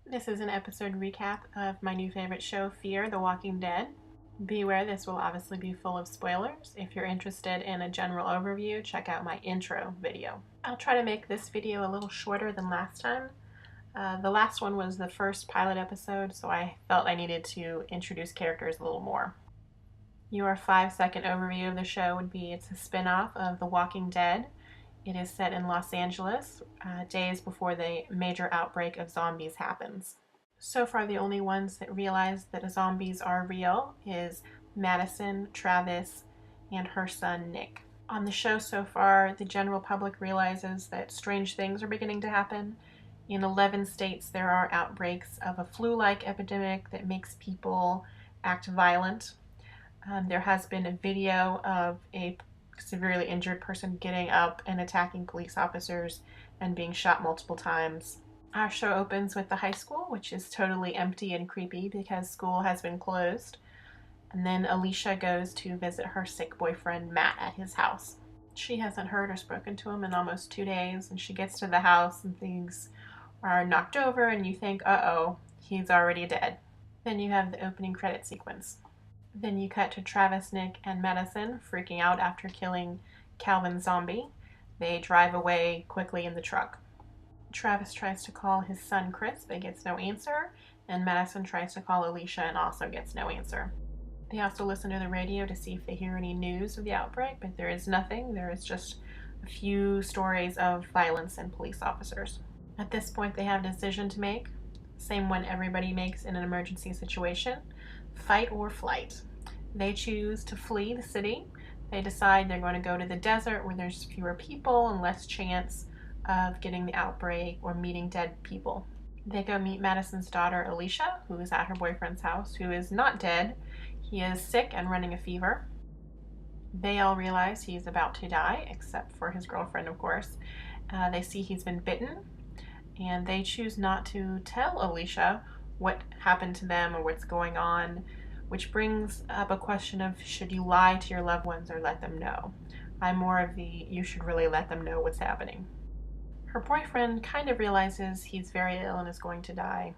This is an episode recap of my new favorite show, Fear the Walking Dead. Beware, this will obviously be full of spoilers. If you're interested in a general overview, check out my intro video. I'll try to make this video a little shorter than last time. The last one was the first pilot episode, so I felt I needed to introduce characters a little more. Your 5-second overview of the show would be it's a spin-off of The Walking Dead. It is set in Los Angeles, days before the major outbreak of zombies happens. So far, the only ones that realize that zombies are real is Madison, Travis, and her son Nick. On the show so far, the general public realizes that strange things are beginning to happen. In 11 states, there are outbreaks of a flu-like epidemic that makes people act violent. There has been a video of a severely injured person getting up and attacking police officers and being shot multiple times. Our show opens with the high school, which is totally empty and creepy because school has been closed. And then Alicia goes to visit her sick boyfriend Matt at his house. She hasn't heard or spoken to him in almost 2 days, and she gets to the house and things are knocked over and you think, uh-oh, he's already dead. Then you have the opening credit sequence. Then you cut to Travis, Nick, and Madison freaking out after killing Calvin Zombie. They drive away quickly in the truck. Travis tries to call his son Chris, but gets no answer, and Madison tries to call Alicia and also gets no answer. They also listen to the radio to see if they hear any news of the outbreak, but there is nothing. There is just a few stories of violence and police officers. At this point, they have a decision to make, same one everybody makes in an emergency situation: fight or flight. They choose to flee the city. They decide they're going to go to the desert where there's fewer people and less chance of getting the outbreak or meeting dead people. They go meet Madison's daughter Alicia, who is at her boyfriend's house, who is not dead. He is sick and running a fever. They all realize he's about to die, except for his girlfriend, of course. They see he's been bitten, and they choose not to tell Alicia what happened to them or what's going on, which brings up a question of should you lie to your loved ones or let them know? I'm more of the you should really let them know what's happening. Her boyfriend kind of realizes he's very ill and is going to die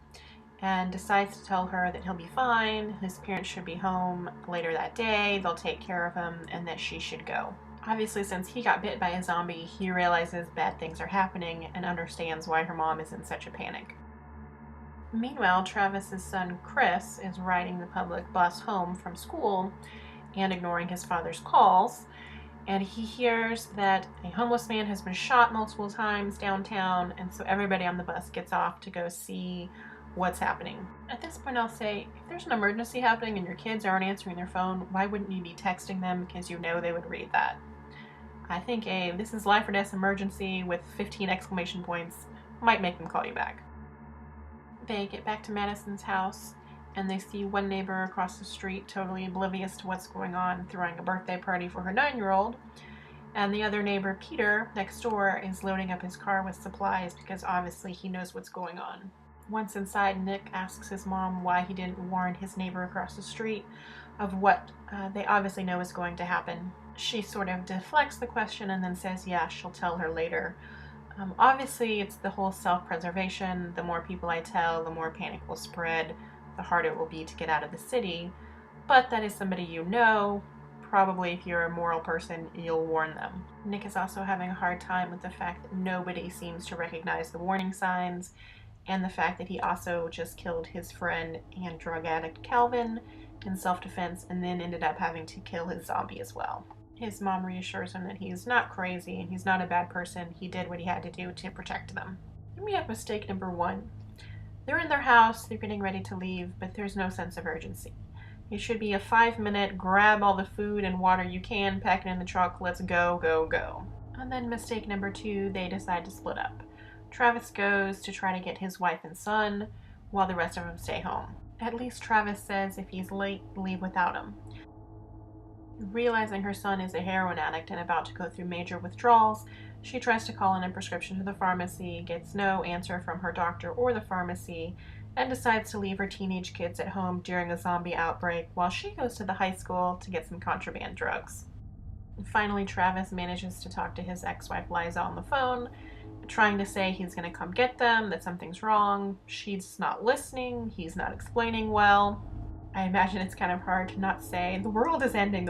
and decides to tell her that he'll be fine, his parents should be home later that day, they'll take care of him, and that she should go. Obviously, since he got bit by a zombie, he realizes bad things are happening and understands why her mom is in such a panic. Meanwhile, Travis's son Chris is riding the public bus home from school and ignoring his father's calls, and he hears that a homeless man has been shot multiple times downtown, and so everybody on the bus gets off to go see what's happening. At this point, I'll say, if there's an emergency happening and your kids aren't answering their phone, why wouldn't you be texting them, because you know they would read that? I think a this is life or death emergency with 15 exclamation points might make them call you back. They get back to Madison's house and they see one neighbor across the street totally oblivious to what's going on, throwing a birthday party for her 9-year-old. And the other neighbor, Peter, next door, is loading up his car with supplies because obviously he knows what's going on. Once inside, Nick asks his mom why he didn't warn his neighbor across the street of what they obviously know is going to happen. She sort of deflects the question and then says, yeah, she'll tell her later. Obviously, it's the whole self-preservation. The more people I tell, the more panic will spread, the harder it will be to get out of the city. But that is somebody you know. Probably if you're a moral person, you'll warn them. Nick is also having a hard time with the fact that nobody seems to recognize the warning signs, and the fact that he also just killed his friend and drug addict Calvin in self-defense and then ended up having to kill his zombie as well. His mom reassures him that he's not crazy and he's not a bad person. He did what he had to do to protect them. Then we have mistake number 1. They're in their house, they're getting ready to leave, but there's no sense of urgency. It should be a 5-minute, grab all the food and water you can, pack it in the truck, let's go, go, go. And then mistake number 2, they decide to split up. Travis goes to try to get his wife and son, while the rest of them stay home. At least Travis says if he's late, leave without him. Realizing her son is a heroin addict and about to go through major withdrawals, she tries to call in a prescription to the pharmacy, gets no answer from her doctor or the pharmacy, and decides to leave her teenage kids at home during a zombie outbreak while she goes to the high school to get some contraband drugs. And finally, Travis manages to talk to his ex-wife Liza on the phone, trying to say he's going to come get them, that something's wrong. She's not listening. He's not explaining well. I imagine it's kind of hard to not say, the world is ending,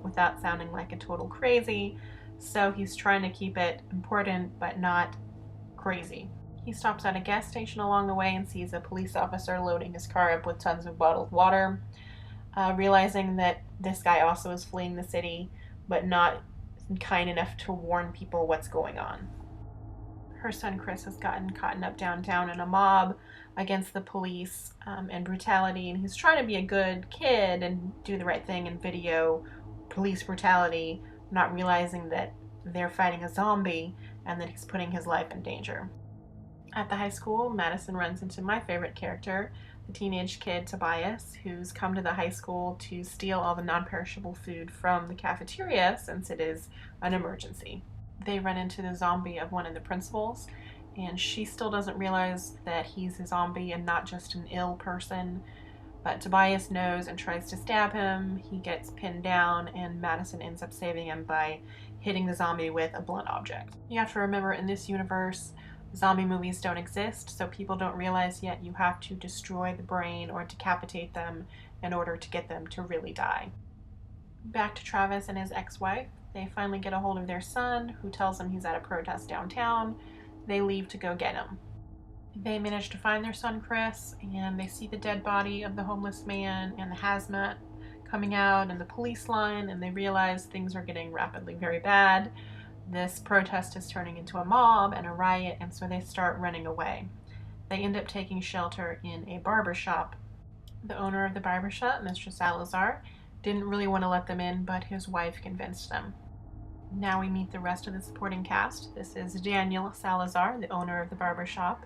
without sounding like a total crazy. So he's trying to keep it important, but not crazy. He stops at a gas station along the way and sees a police officer loading his car up with tons of bottled water, realizing that this guy also is fleeing the city, but not kind enough to warn people what's going on. Her son Chris has gotten caught up downtown in a mob against the police and brutality, and he's trying to be a good kid and do the right thing and video police brutality, not realizing that they're fighting a zombie and that he's putting his life in danger. At the high school, Madison runs into my favorite character, the teenage kid Tobias, who's come to the high school to steal all the non-perishable food from the cafeteria since it is an emergency. They run into the zombie of one of the principals, and she still doesn't realize that he's a zombie and not just an ill person. But Tobias knows and tries to stab him. He gets pinned down, and Madison ends up saving him by hitting the zombie with a blunt object. You have to remember, in this universe, zombie movies don't exist, so people don't realize yet you have to destroy the brain or decapitate them in order to get them to really die. Back to Travis and his ex-wife. They finally get a hold of their son, who tells them he's at a protest downtown. They leave to go get him. They manage to find their son Chris, and they see the dead body of the homeless man and the hazmat coming out and the police line, and they realize things are getting rapidly very bad. This protest is turning into a mob and a riot, and so they start running away. They end up taking shelter in a barber shop. The owner of the barber shop, Mr. Salazar, didn't really want to let them in, but his wife convinced them. Now we meet the rest of the supporting cast. This is Daniel Salazar, the owner of the barber shop,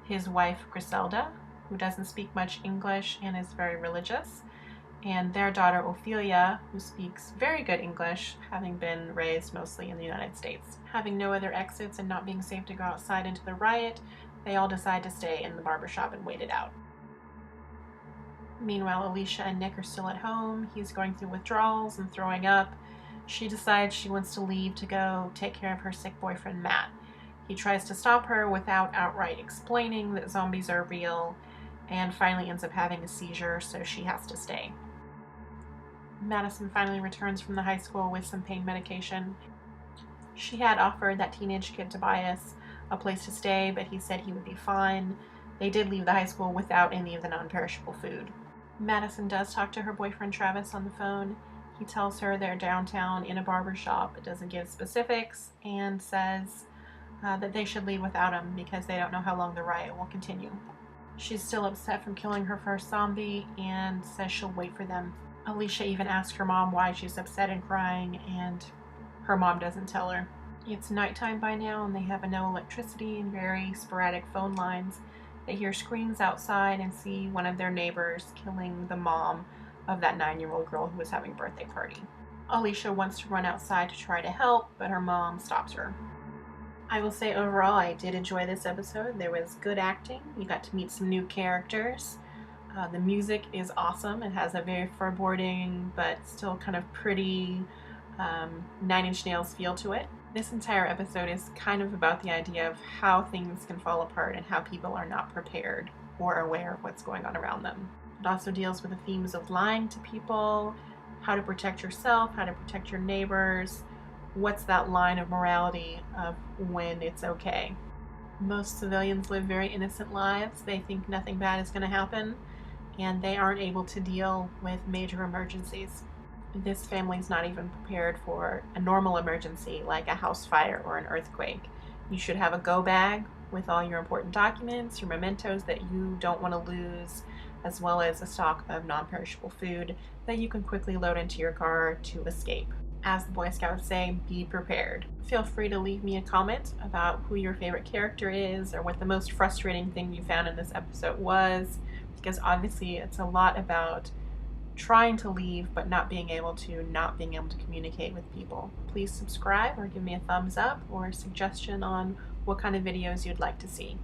his wife Griselda, who doesn't speak much English and is very religious, and their daughter Ophelia, who speaks very good English, having been raised mostly in the United States. Having no other exits and not being safe to go outside into the riot, they all decide to stay in the barbershop and wait it out. Meanwhile, Alicia and Nick are still at home. He's going through withdrawals and throwing up. She decides she wants to leave to go take care of her sick boyfriend, Matt. He tries to stop her without outright explaining that zombies are real, and finally ends up having a seizure, so she has to stay. Madison finally returns from the high school with some pain medication. She had offered that teenage kid Tobias a place to stay, but he said he would be fine. They did leave the high school without any of the non-perishable food. Madison does talk to her boyfriend Travis on the phone. He tells her they're downtown in a barber shop, but doesn't give specifics, and says that they should leave without him because they don't know how long the riot will continue. She's still upset from killing her first zombie and says she'll wait for them. Alicia even asks her mom why she's upset and crying, and her mom doesn't tell her. It's nighttime by now, and they have no electricity and very sporadic phone lines. They hear screams outside and see one of their neighbors killing the mom of that 9-year-old girl who was having a birthday party. Alicia wants to run outside to try to help, but her mom stops her. I will say overall I did enjoy this episode. There was good acting. You got to meet some new characters. The music is awesome. It has a very foreboding but still kind of pretty Nine Inch Nails feel to it. This entire episode is kind of about the idea of how things can fall apart and how people are not prepared or aware of what's going on around them. It also deals with the themes of lying to people, how to protect yourself, how to protect your neighbors, what's that line of morality of when it's okay. Most civilians live very innocent lives. They think nothing bad is going to happen, and they aren't able to deal with major emergencies. This family's not even prepared for a normal emergency like a house fire or an earthquake. You should have a go bag with all your important documents, your mementos that you don't want to lose, as well as a stock of non-perishable food that you can quickly load into your car to escape. As the Boy Scouts say, be prepared. Feel free to leave me a comment about who your favorite character is or what the most frustrating thing you found in this episode was, because obviously it's a lot about trying to leave but not being able to communicate with people. Please subscribe or give me a thumbs up or a suggestion on what kind of videos you'd like to see.